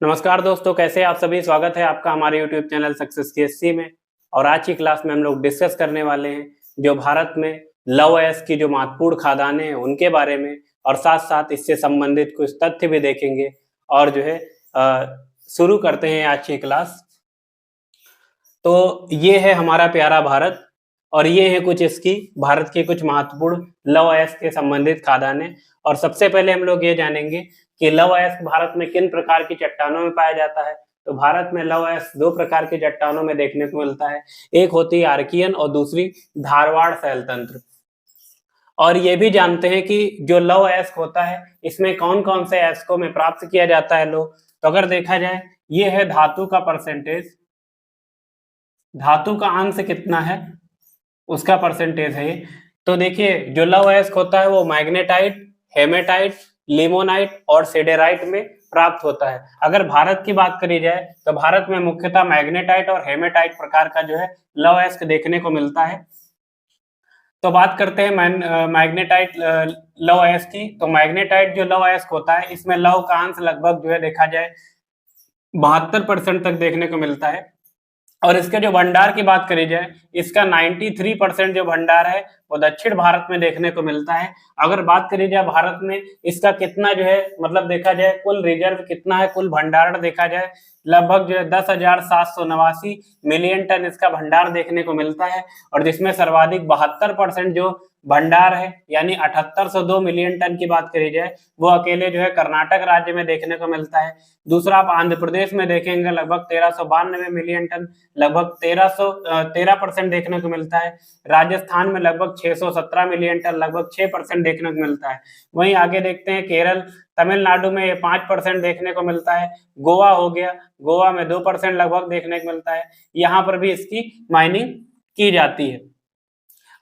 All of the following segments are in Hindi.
नमस्कार दोस्तों, कैसे हैं आप सभी। स्वागत है आपका हमारे YouTube चैनल सक्सेस सीएससी में। और आज की क्लास में हम लोग डिस्कस करने वाले हैं जो भारत में लौह अयस्क की जो महत्वपूर्ण खदानें हैं उनके बारे में, और साथ साथ इससे संबंधित कुछ तथ्य भी देखेंगे। और जो है शुरू करते हैं आज की क्लास। तो ये है हमारा प्यारा भारत, और ये है कुछ इसकी भारत के कुछ महत्वपूर्ण लौह अयस्क के संबंधित खदानें। और सबसे पहले हम लोग ये जानेंगे कि लौह अयस्क भारत में किन प्रकार की चट्टानों में पाया जाता है। तो भारत में लौह अयस्क दो प्रकार की चट्टानों में देखने को मिलता है। एक होती है आर्कियन और दूसरी धारवाड़ शैल तंत्र। और ये भी जानते हैं कि जो लौह अयस्क होता है इसमें कौन कौन से अयस्कों में प्राप्त किया जाता है लोह। तो अगर देखा जाए, ये है धातु का परसेंटेज, धातु का अंश कितना है उसका परसेंटेज है। तो देखिए, जो लौह अयस्क होता है वो मैग्नेटाइट, हेमेटाइट, लिमोनाइट और सिडेराइट में प्राप्त होता है। अगर भारत की बात करी जाए तो भारत में मुख्यतः मैग्नेटाइट और हेमेटाइट प्रकार का जो है लौह अयस्क देखने को मिलता है। तो बात करते हैं मैग्नेटाइट लौह अयस्क की। तो मैग्नेटाइट जो लौह अयस्क होता है इसमें लौह का अंश लगभग जो है देखा जाए 72% तक देखने को मिलता है। और इसके जो भंडार की बात करी जाए, इसका 93% जो भंडार है वो दक्षिण भारत में देखने को मिलता है। अगर बात करी जाए भारत में इसका कितना जो है मतलब देखा जाए कुल रिजर्व कितना है, कुल भंडार देखा जाए लगभग जो है 10,789 मिलियन टन इसका भंडार देखने को मिलता है। और जिसमें सर्वाधिक 72% जो भंडार है यानी 7802 मिलियन टन की बात करी जाए वो अकेले जो है कर्नाटक राज्य में देखने को मिलता है। दूसरा आप आंध्र प्रदेश में देखेंगे लगभग 1392 मिलियन टन, लगभग 13% देखने को मिलता है। राजस्थान में लगभग 617 मिलियन टन, लगभग 6% देखने को मिलता है। वहीं आगे देखते हैं केरल, तमिलनाडु में ये 5% देखने को मिलता है। गोवा हो गया, गोवा में 2% लगभग देखने को मिलता है। यहाँ पर भी इसकी माइनिंग की जाती है।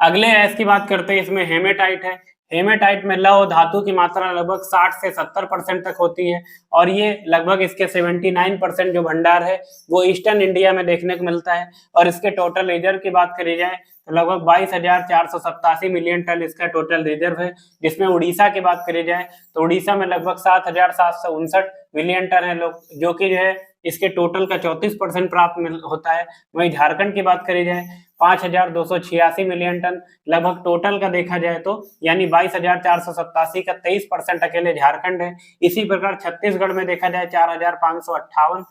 अगले अयस्क की बात करते हैं, इसमें हेमेटाइट है। हेमेटाइट में लौह धातु की मात्रा लगभग 60 से 70% तक होती है। और ये लगभग इसके 79% जो भंडार है वो ईस्टर्न इंडिया में देखने को मिलता है। और इसके टोटल रिजर्व की बात करी जाए तो लगभग 22,487 मिलियन टन इसका टोटल रिजर्व है। जिसमें उड़ीसा की बात करी जाए तो उड़ीसा में लगभग 7,759 मिलियन टन है लोग, जो कि जो है इसके टोटल का 34% प्राप्त होता है। वहीं झारखंड की बात करी जाए 5,286 मिलियन टन लगभग टोटल का देखा जाए तो, यानी 22,487 का 23% अकेले झारखंड है। इसी प्रकार छत्तीसगढ़ में देखा जाए 4,558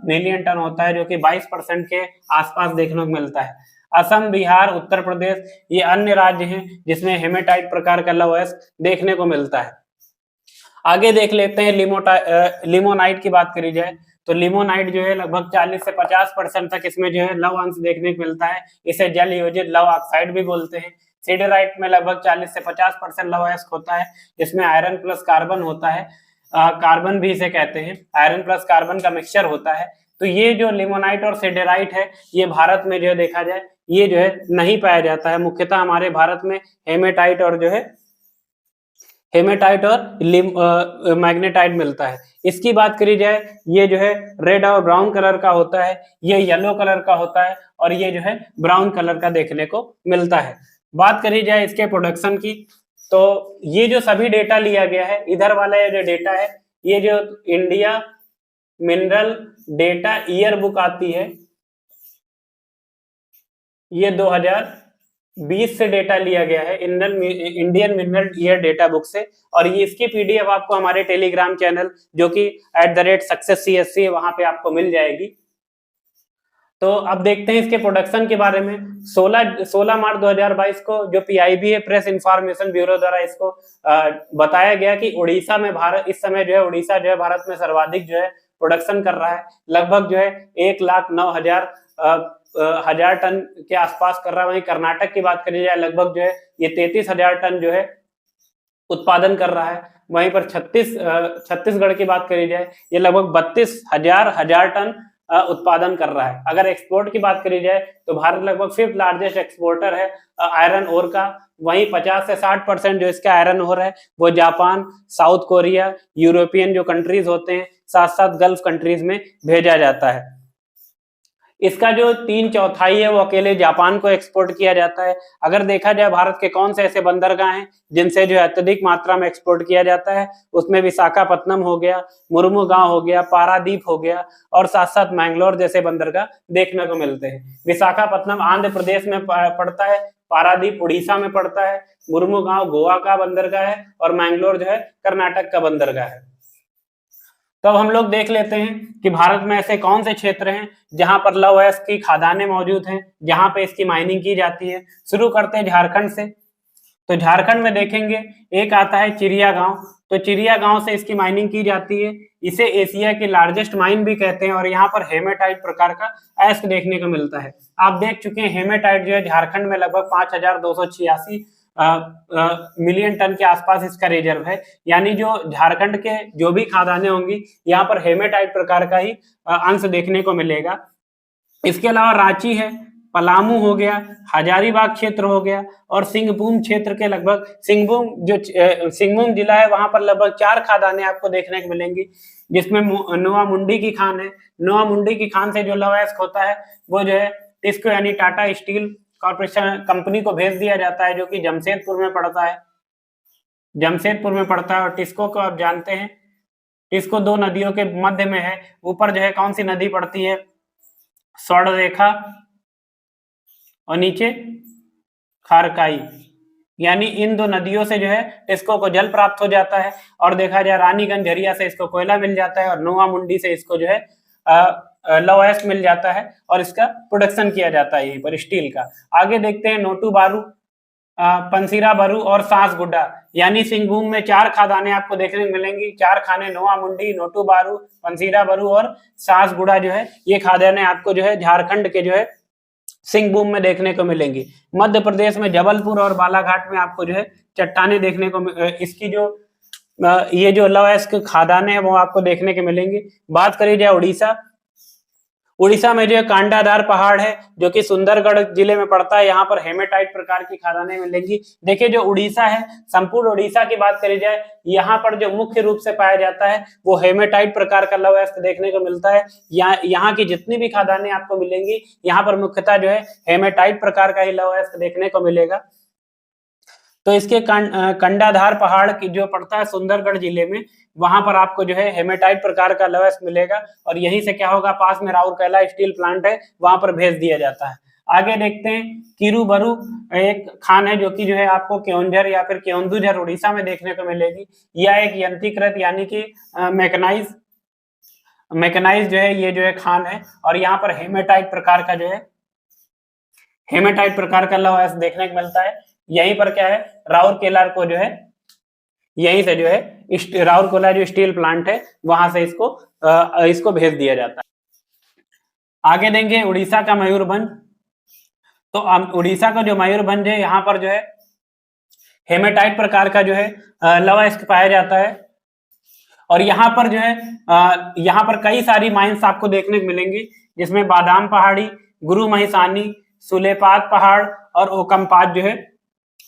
मिलियन टन होता है, जो कि 22% के आसपास देखने को मिलता है। असम, बिहार, उत्तर प्रदेश ये अन्य राज्य हैं जिसमें हेमेटाइट प्रकार का लौह अयस्क देखने को मिलता है। आगे देख लेते हैं लिमोनाइट की बात करी जाए तो लिमोनाइट जो है लगभग 40 से 50% तक इसमें जो है लौह अंश देखने को मिलता है। इसे जल योजित लौह ऑक्साइड भी बोलते हैं। सिडेराइट में लगभग 40 से 50% लौह अयस्क होता है, जिसमें आयरन प्लस कार्बन होता है। कार्बन भी इसे कहते हैं, आयरन प्लस कार्बन का मिक्सचर होता है। तो ये जो लिमोनाइट और सिडेराइट है ये भारत में जो है देखा जाए ये जो है नहीं पाया जाता है। मुख्यतः हमारे भारत में हेमेटाइट और जो है हेमेटाइट और मैग्नेटाइट मिलता है। इसकी बात करी जाए ये जो है रेड और ब्राउन कलर का होता है, ये येलो कलर का होता है, और ये जो है ब्राउन कलर का देखने को मिलता है। बात करी जाए इसके प्रोडक्शन की तो ये जो सभी डेटा लिया गया है, इधर वाला ये जो डेटा है ये जो India mineral data year book आती है ये 2020 से डेटा लिया गया है Indian mineral year data book से। और ये इसकी पीडीएफ आपको हमारे टेलीग्राम चैनल जो कि @successcsc है वहां पे आपको मिल जाएगी। तो अब देखते हैं इसके प्रोडक्शन के बारे में। 16 मार्च 2022 को जो पीआईबी है, प्रेस इंफॉर्मेशन ब्यूरो द्वारा इसको बताया गया कि उड़ीसा में भारत इस समय जो है उड़ीसा जो है भारत में सर्वाधिक जो है प्रोडक्शन कर रहा है। लगभग जो है 1,09,000 टन के आसपास कर रहा है। वहीं कर्नाटक की बात करी जाए लगभग जो है ये 33,000 टन जो है उत्पादन कर रहा है। वहीं पर छत्तीसगढ़ की बात करी जाए ये लगभग 32,000 टन उत्पादन कर रहा है। अगर एक्सपोर्ट की बात करी जाए तो भारत लगभग 5th लार्जेस्ट एक्सपोर्टर है आयरन ओर का। वहीं 50 से 60% जो इसका आयरन ओर है वो जापान, साउथ कोरिया, यूरोपियन जो कंट्रीज होते हैं, साथ साथ गल्फ कंट्रीज में भेजा जाता है। इसका जो 3/4 है वो अकेले जापान को एक्सपोर्ट किया जाता है। अगर देखा जाए भारत के कौन से ऐसे बंदरगाह हैं जिनसे जो है अत्यधिक मात्रा में एक्सपोर्ट किया जाता है, उसमें विशाखापत्तनम हो गया, मुर्मुगांव हो गया, पारादीप हो गया और साथ साथ मैंगलोर जैसे बंदरगाह देखने को मिलते हैं। विशाखापत्तनम आंध्र प्रदेश में पड़ता है, पारादीप उड़ीसा में पड़ता है, मुर्मुगांव गोवा का बंदरगाह है और मैंगलोर जो है कर्नाटक का बंदरगाह है। तो अब हम लोग देख लेते हैं कि भारत में ऐसे कौन से क्षेत्र हैं जहां पर लौह अयस्क की खदानें मौजूद हैं, जहां पे इसकी माइनिंग की जाती है। शुरू करते हैं झारखंड से। तो झारखंड में देखेंगे एक आता है चिड़िया गांव। तो चिड़िया गांव से इसकी माइनिंग की जाती है। इसे एशिया की लार्जेस्ट माइन भी कहते हैं और यहाँ पर हेमेटाइट प्रकार का अयस्क देखने को मिलता है। आप देख चुके हैं हेमेटाइट जो है झारखंड में लगभग 5286 मिलियन टन के आसपास इसका रिजर्व है। यानी जो झारखंड के जो भी खदानें होंगी यहाँ पर हेमेटाइट प्रकार का ही अंश देखने को मिलेगा। इसके अलावा रांची है, पलामू हो गया, हजारीबाग क्षेत्र हो गया और सिंहभूम क्षेत्र के लगभग सिंहभूम जिला है, वहां पर लगभग 4 खदानें आपको देखने को मिलेंगी, जिसमें नोआ मुंडी की खान है। नोआ मुंडी की खान से जो लौह अयस्क होता है वो जो है टिस्को यानी टाटा स्टील कॉर्पोरेशन कंपनी को भेज दिया जाता है, जो कि जमशेदपुर में पड़ता है। जमशेदपुर में पड़ता है और टिस्को को आप जानते हैं, टिस्को 2 नदियों के मध्य में है। ऊपर जो है कौन सी नदी पड़ती है, स्वर्णरेखा और नीचे खारकाई। यानी इन 2 नदियों से जो है टिस्को को जल प्राप्त हो जाता है और देखा जाए रानीगंज झरिया से इसको कोयला मिल जाता है और नोआ मुंडी से इसको जो है लौह अयस्क मिल जाता है और इसका प्रोडक्शन किया जाता है यहीं पर स्टील का। आगे देखते हैं नोटू बारू, पंसीरा बरू और सांस गुड्डा। यानी सिंहभूम में 4 खदानें आपको देखने को मिलेंगी। 4 खाने नोआ मुंडी, नोटू बारू, पंसीरा बरू और सांस गुड्डा जो है ये खदानें आपको जो है झारखंड के जो है सिंहभूम में देखने को मिलेंगी। मध्य प्रदेश में जबलपुर और बालाघाट में आपको जो है चट्टानें देखने को इसकी जो ये जो लौह अयस्क खदानें हैं वो आपको देखने को मिलेंगी। बात करी जाए उड़ीसा, उड़ीसा में जो कांडाधार पहाड़ है जो कि सुंदरगढ़ जिले में पड़ता है, यहाँ पर हेमेटाइट प्रकार की खदानें मिलेंगी। देखिए जो उड़ीसा है, संपूर्ण उड़ीसा की बात करी जाए, यहाँ पर जो मुख्य रूप से पाया जाता है वो हेमेटाइट प्रकार का लौह अयस्क देखने को मिलता है। यहाँ की जितनी भी खदानें आपको मिलेंगी यहाँ पर मुख्यतः जो है हेमेटाइट प्रकार का ही लौह अयस्क देखने को मिलेगा। तो इसके कंडाधार पहाड़ की जो पड़ता है सुंदरगढ़ जिले में, वहां पर आपको जो है हेमेटाइट प्रकार का लौह अयस्क मिलेगा और यहीं से क्या होगा, पास में राउरकेला स्टील प्लांट है, वहां पर भेज दिया जाता है। आगे देखते हैं किरूबरू एक खान है जो कि जो है आपको केओंझर या फिर केओंदुझर उड़ीसा में देखने को मिलेगी। यह एक यंत्रीकृत यानी कि मैकेनाइज जो है ये जो है खान है और यहाँ पर हेमेटाइट प्रकार का जो है हेमेटाइट प्रकार का लौह अयस्क देखने को मिलता है। यहीं पर क्या है, राउरकेला को जो है यहीं से जो है राउरकेला जो स्टील प्लांट है वहां से इसको भेज दिया जाता है। आगे देंगे उड़ीसा का मयूरभंज। तो उड़ीसा का जो मयूरभंज है यहाँ पर जो है हेमेटाइट प्रकार का जो है लौह अयस्क पाया जाता है और यहाँ पर जो है यहाँ पर कई सारी माइंस आपको देखने को मिलेंगी, जिसमें बादाम पहाड़ी, गुरु महिसानी, सुलेपात पहाड़ और ओकमपात जो है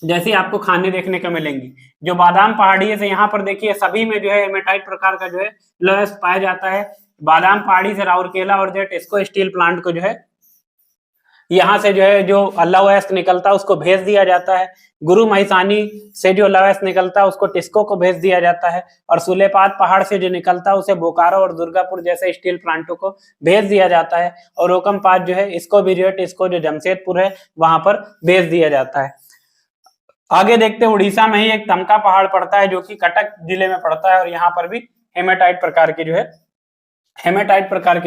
जैसी आपको खाने देखने को मिलेंगी। जो बादाम पहाड़ी से यहाँ पर देखिए सभी में जो है हेमेटाइट प्रकार का जो है लौह अयस्क पाया जाता है। बादाम पहाड़ी से राउरकेला और जो टिस्को स्टील प्लांट को जो है यहाँ से जो है जो लौह अयस्क निकलता है उसको भेज दिया जाता है। गुरु महिसानी से जो लौह अयस्क निकलता है उसको टिस्को को भेज दिया जाता है और सुलेपात पहाड़ से जो निकलता है उसे बोकारो और दुर्गापुर जैसे स्टील प्लांटों को भेज दिया जाता है और ओकमपात जो है इसको भी जो है टिस्को जो जमशेदपुर है वहां पर भेज दिया जाता है। आगे देखते हैं उड़ीसा में ही एक तमका पहाड़ पड़ता है जो कि कटक जिले में पड़ता है और यहाँ पर भी हेमेटाइट प्रकार की जो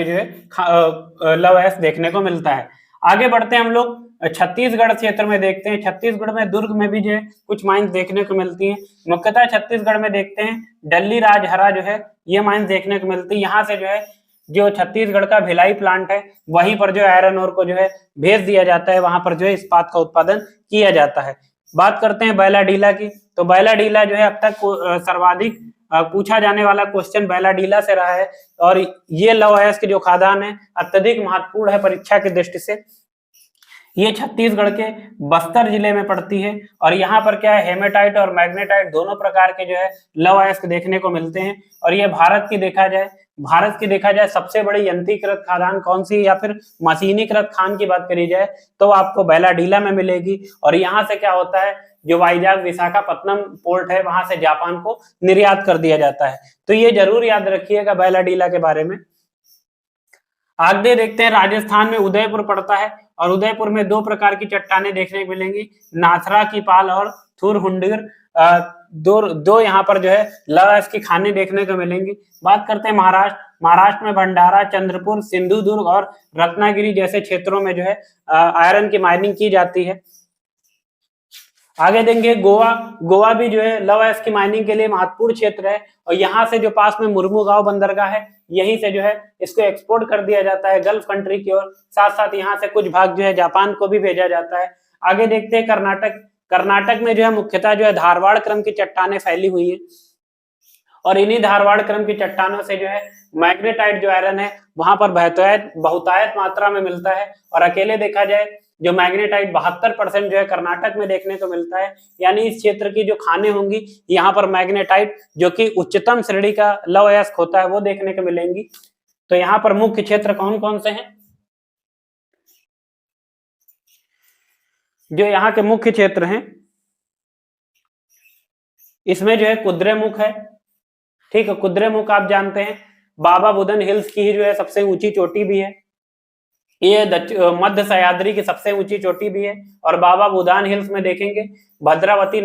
है लौह अयस्क देखने को मिलता है। आगे बढ़ते हैं हम लोग छत्तीसगढ़ क्षेत्र में देखते हैं। छत्तीसगढ़ में दुर्ग में भी जो है कुछ माइंस देखने को मिलती हैं। मुख्यतः छत्तीसगढ़ में देखते हैं डल्ली राजहरा जो है ये माइंस देखने को मिलती है। यहाँ से जो है जो छत्तीसगढ़ का भिलाई प्लांट है वहीं पर जो आयरन ओर को जो है भेज दिया जाता है, वहां पर जो है इस्पात का उत्पादन किया जाता है। बात करते हैं बैलाडीला की। तो बैलाडीला जो है अब तक सर्वाधिक पूछा जाने वाला क्वेश्चन बैलाडीला से रहा है और ये लौह अयस्क जो खदान है अत्यधिक महत्वपूर्ण है परीक्षा की दृष्टि से। ये छत्तीसगढ़ के बस्तर जिले में पड़ती है और यहाँ पर क्या है, हेमेटाइट और मैग्नेटाइट दोनों प्रकार के जो है लौह अयस्क देखने को मिलते हैं और ये भारत की देखा जाए भारत की देखा जाए सबसे बड़ी यंत्रीकृत खादान कौन सी, या फिर मशीनीकृत खान की बात करी जाए तो आपको बैलाडीला में मिलेगी। और यहाँ से क्या होता है, जो वाइजाग विशाखापट्टनम पोर्ट है वहां से जापान को निर्यात कर दिया जाता है। तो ये जरूर याद रखिएगा बैलाडीला के बारे में। आगे देखते हैं, राजस्थान में उदयपुर पड़ता है और उदयपुर में दो प्रकार की चट्टानें देखने को मिलेंगी, नाथरा की पाल और थुरहुंडीर। दो यहाँ पर जो है लौह की खानें देखने को मिलेंगी। बात करते हैं महाराष्ट्र में भंडारा, चंद्रपुर, सिंधुदुर्ग और रत्नागिरी जैसे क्षेत्रों में जो है आयरन की माइनिंग की जाती है। आगे देंगे गोवा भी जो है लौह अयस्क की माइनिंग के लिए महत्वपूर्ण क्षेत्र है और यहाँ से जो पास में मुर्मुगांव बंदरगाह है यहीं से जो है इसको एक्सपोर्ट कर दिया जाता है गल्फ कंट्री की ओर। साथ साथ यहाँ से कुछ भाग जो है जापान को भी भेजा जाता है। आगे देखते हैं कर्नाटक में जो है मुख्यतः जो है धारवाड़ क्रम की चट्टानें फैली हुई है और इन्हीं धारवाड़ क्रम की चट्टानों से जो है मैग्नेटाइट जो आयरन है वहां पर बहुतायत मात्रा में मिलता है। और अकेले देखा जाए जो मैग्नेटाइट 72% जो है कर्नाटक में देखने को मिलता है। यानी इस क्षेत्र की जो खानें होंगी यहाँ पर मैग्नेटाइट जो कि उच्चतम श्रेणी का लौह अयस्क होता है वो देखने को मिलेंगी। तो यहाँ पर मुख्य क्षेत्र कौन कौन से हैं, जो यहाँ के मुख्य क्षेत्र हैं इसमें जो है कुद्रेमुख है, ठीक है। कुद्रेमुख आप जानते हैं बाबा बुदन हिल्स की ही जो है सबसे ऊंची चोटी भी है, ये मध्य सह्याद्री की सबसे ऊंची चोटी भी है। और बाबा बुदान हिल्स में देखेंगे भद्रावती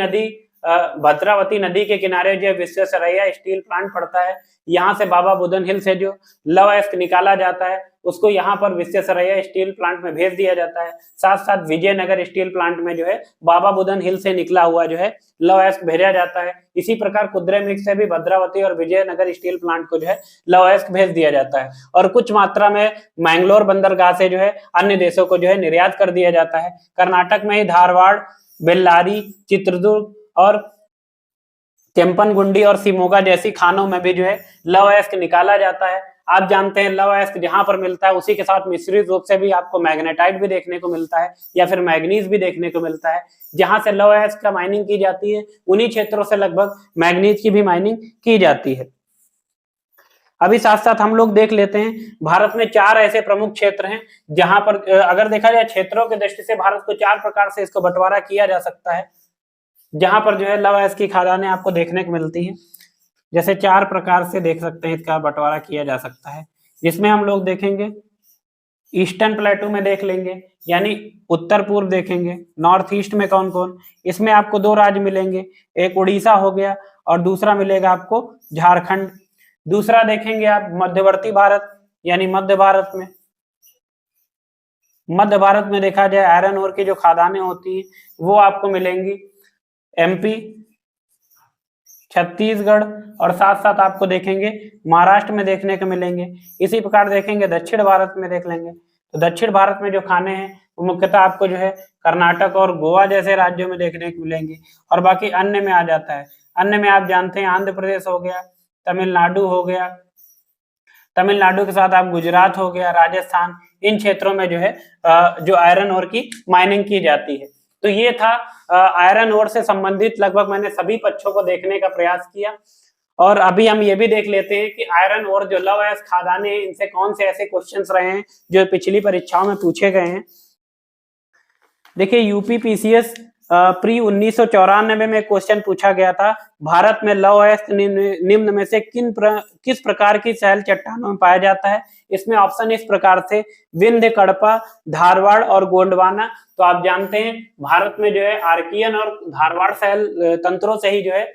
नदी के किनारे जो विश्वेश्वरैया स्टील प्लांट पड़ता है। यहाँ से बाबा बुदन हिल से जो लौह अयस्क निकाला जाता है उसको यहाँ पर विश्वेश्वरैया स्टील प्लांट में भेज दिया जाता है। साथ साथ विजयनगर स्टील प्लांट में जो है बाबा बुदन हिल से निकला हुआ जो है लौह अयस्क भेजा जाता है। इसी प्रकार कुद्रेमुख से भी भद्रावती और विजयनगर स्टील प्लांट को जो है लौह अयस्क भेज दिया जाता है। और कुछ मात्रा में मैंगलोर बंदरगाह से जो है अन्य देशों को जो है निर्यात कर दिया जाता है। कर्नाटक में ही धारवाड़, बेल्लारी, चित्रदुर्ग और केम्पनगुंडी और शिमोगा जैसी खानों में भी जो है लौह अयस्क निकाला जाता है। आप जानते हैं लौह अयस्क जहां पर मिलता है उसी के साथ मिश्रित रूप से भी आपको मैग्नेटाइट भी देखने को मिलता है या फिर मैग्नीज भी देखने को मिलता है। जहां से लौह अयस्क का माइनिंग की जाती है उन्हीं क्षेत्रों से लगभग मैग्नीज की भी माइनिंग की जाती है। अभी साथ साथ हम लोग देख लेते हैं भारत में 4 ऐसे प्रमुख क्षेत्र हैं जहां पर अगर देखा जाए क्षेत्रों की दृष्टि से भारत को 4 प्रकार से इसको बंटवारा किया जा सकता है, जहां पर जो है लौह अयस्क की खादानें आपको देखने को मिलती हैं। जैसे 4 प्रकार से देख सकते हैं इसका बंटवारा किया जा सकता है, जिसमें हम लोग देखेंगे ईस्टर्न प्लेटू में देख लेंगे, यानी उत्तर पूर्व देखेंगे। नॉर्थ ईस्ट में कौन कौन, इसमें आपको 2 राज्य मिलेंगे, एक उड़ीसा हो गया और दूसरा मिलेगा आपको झारखंड। दूसरा देखेंगे आप मध्यवर्ती भारत, यानी मध्य भारत में देखा जाए आयरन ओर की जो खादानें होती हैं वो आपको मिलेंगी एमपी, छत्तीसगढ़ और साथ साथ आपको देखेंगे महाराष्ट्र में देखने को मिलेंगे। इसी प्रकार देखेंगे दक्षिण भारत में देख लेंगे, तो दक्षिण भारत में जो खाने हैं वो मुख्यतः आपको जो है कर्नाटक और गोवा जैसे राज्यों में देखने को मिलेंगे। और बाकी अन्य में आ जाता है, अन्य में आप जानते हैं आंध्र प्रदेश हो गया, तमिलनाडु हो गया, तमिलनाडु के साथ आप गुजरात हो गया, राजस्थान, इन क्षेत्रों में जो है जो आयरन ओर की माइनिंग की जाती है। तो ये था आयरन ओर से संबंधित लगभग मैंने सभी पक्षों को देखने का प्रयास किया। और अभी हम ये भी देख लेते हैं कि आयरन ओर जो लौह अयस्क खादानें हैं इनसे कौन से ऐसे क्वेश्चंस रहे हैं जो पिछली परीक्षाओं में पूछे गए हैं। देखिए यूपी पीसीएस प्री 1994 में क्वेश्चन पूछा गया था, भारत में लौह अयस्क निम्न में से किस प्रकार की सैल चट्टानों में पाया जाता है। इसमें ऑप्शन इस प्रकार थे विंध्य, कडपा, धारवाड़ और गोंडवाना। तो आप जानते हैं भारत में जो है आर्कियन और धारवाड़ सैल तंत्रों से ही जो है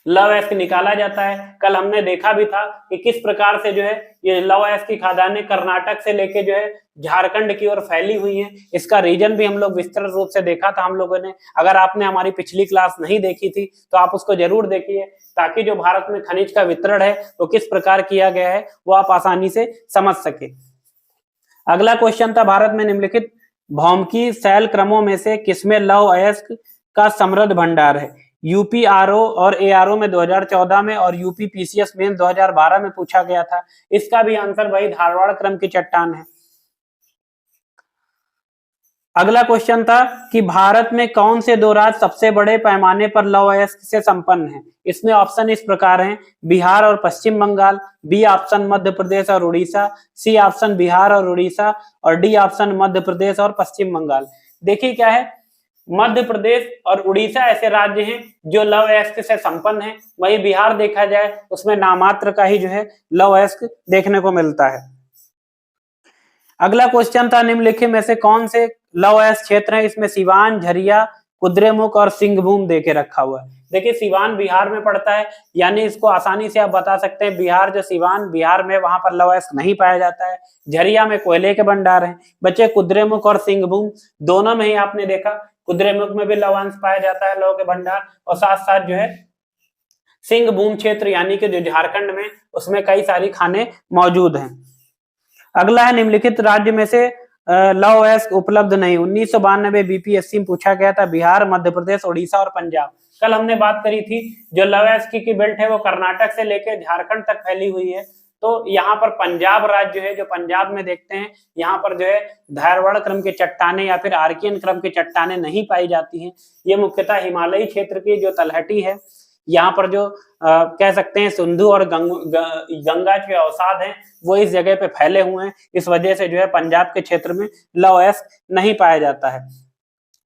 लौह अयस्क निकाला जाता है। कल हमने देखा भी था कि किस प्रकार से जो है ये लौह अयस्क की खादानें कर्नाटक से लेके जो है झारखंड की ओर फैली हुई हैं। इसका रीजन भी हम लोग विस्तृत रूप से देखा था हम लोगों ने। अगर आपने हमारी पिछली क्लास नहीं देखी थी तो आप उसको जरूर देखिए, ताकि जो भारत में खनिज का वितरण है वो किस प्रकार किया गया है वो आप आसानी से समझ सके। अगला क्वेश्चन था, भारत में निम्नलिखित भौमिकीय सैल क्रमों में से किसमें लौह अयस्क का समृद्ध भंडार है। यूपी आरओ और एआरओ में 2014 में और यूपी पीसीएस मेंस 2012 में पूछा गया था। इसका भी आंसर वही धारवाड़ क्रम की चट्टान है। अगला क्वेश्चन था कि भारत में कौन से दो राज्य सबसे बड़े पैमाने पर लौह अयस्क से संपन्न हैं। इसमें ऑप्शन इस प्रकार हैं, बिहार और पश्चिम बंगाल, बी ऑप्शन मध्य प्रदेश और उड़ीसा, सी ऑप्शन बिहार और उड़ीसा, और डी ऑप्शन मध्य प्रदेश और पश्चिम बंगाल। देखिए क्या है, मध्य प्रदेश और उड़ीसा ऐसे राज्य हैं जो लौह अयस्क से संपन्न हैं। वहीं बिहार देखा जाए उसमें नामात्र का ही जो है लौह अयस्क देखने को मिलता है। अगला क्वेश्चन था, निम्नलिखित में से कौन से लौह अयस्क क्षेत्र है। इसमें सिवान, झरिया, कुद्रेमुख और सिंहभूम देके रखा हुआ है। देखिए सिवान बिहार में पड़ता है, यानी इसको आसानी से आप बता सकते हैं बिहार जो सिवान बिहार में, वहां पर लौह अयस्क नहीं पाया जाता है। झरिया में कोयले के भंडार हैं। बच्चे कुद्रेमुख और सिंहभूम दोनों में ही आपने देखा, कुद्रेमुख में भी लवणांश पाया जाता है, लौह के भंडार, और साथ साथ जो है सिंहभूम क्षेत्र यानी कि जो झारखंड में, उसमें कई सारी खानें मौजूद हैं। अगला है, निम्नलिखित राज्य में से लौह अयस्क उपलब्ध नहीं। 1992 बीपीएससी में पूछा गया था, बिहार, मध्य प्रदेश, उड़ीसा और पंजाब। कल हमने बात करी थी जो लौह अयस्क की बेल्ट है वो कर्नाटक से लेकर झारखंड तक फैली हुई है। तो यहाँ पर पंजाब राज्य है, जो पंजाब में देखते हैं यहाँ पर जो है धारवाड़ क्रम के चट्टाने या फिर आर्कियन क्रम की चट्टाने नहीं पाई जाती हैं। ये मुख्यतः हिमालयी क्षेत्र की जो तलहटी है, यहाँ पर जो कह सकते हैं सिंधु और गंगा के अवसाद हैं वो इस जगह पे फैले हुए हैं। इस वजह से जो है पंजाब के क्षेत्र में लौह अयस्क नहीं पाया जाता है।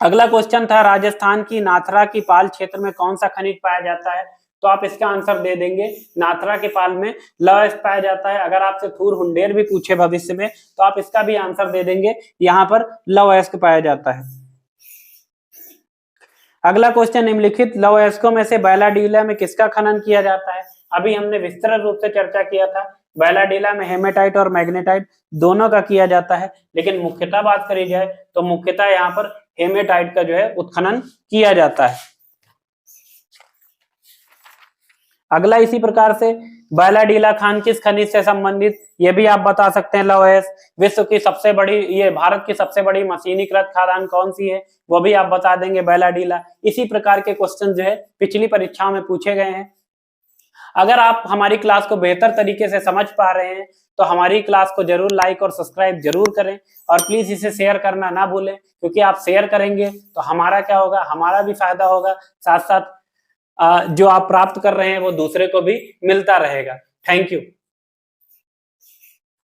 अगला क्वेश्चन था, राजस्थान की नाथरा की पाल क्षेत्र में कौन सा खनिज पाया जाता है। तो आप इसका आंसर दे देंगे, नाथरा के पाल में लौह अयस्क पाया जाता है। अगर आपसे थूर हुंडेर भी पूछे भविष्य में तो आप इसका भी आंसर दे देंगे, यहाँ पर लौह अयस्क पाया जाता है। अगला क्वेश्चन, निम्नलिखित लौह अयस्कों में से बैलाडीला में किसका खनन किया जाता है। अभी हमने विस्तृत रूप से चर्चा किया था, बैलाडीला में हेमेटाइट और मैग्नेटाइट दोनों का किया जाता है, लेकिन मुख्यतः बात करी जाए तो मुख्यतः यहाँ पर हेमेटाइट का जो है उत्खनन किया जाता है। अगला इसी प्रकार से, बैलाडीला खान किस खनिज से संबंधित, ये भी आप बता सकते हैं लौह अयस्क। विश्व की सबसे बड़ी, ये भारत की सबसे बड़ी मशीनीकृत खादान कौन सी है, वो भी आप बता देंगे बैलाडीला। इसी प्रकार के क्वेश्चन जो है पिछली परीक्षाओं में पूछे गए हैं। अगर आप हमारी क्लास को बेहतर तरीके से समझ पा रहे हैं तो हमारी क्लास को जरूर लाइक और सब्सक्राइब जरूर करें, और प्लीज इसे शेयर करना ना भूलें, क्योंकि आप शेयर करेंगे तो हमारा क्या होगा, हमारा भी फायदा होगा, साथ साथ जो आप प्राप्त कर रहे हैं वो दूसरे को भी मिलता रहेगा। Thank you.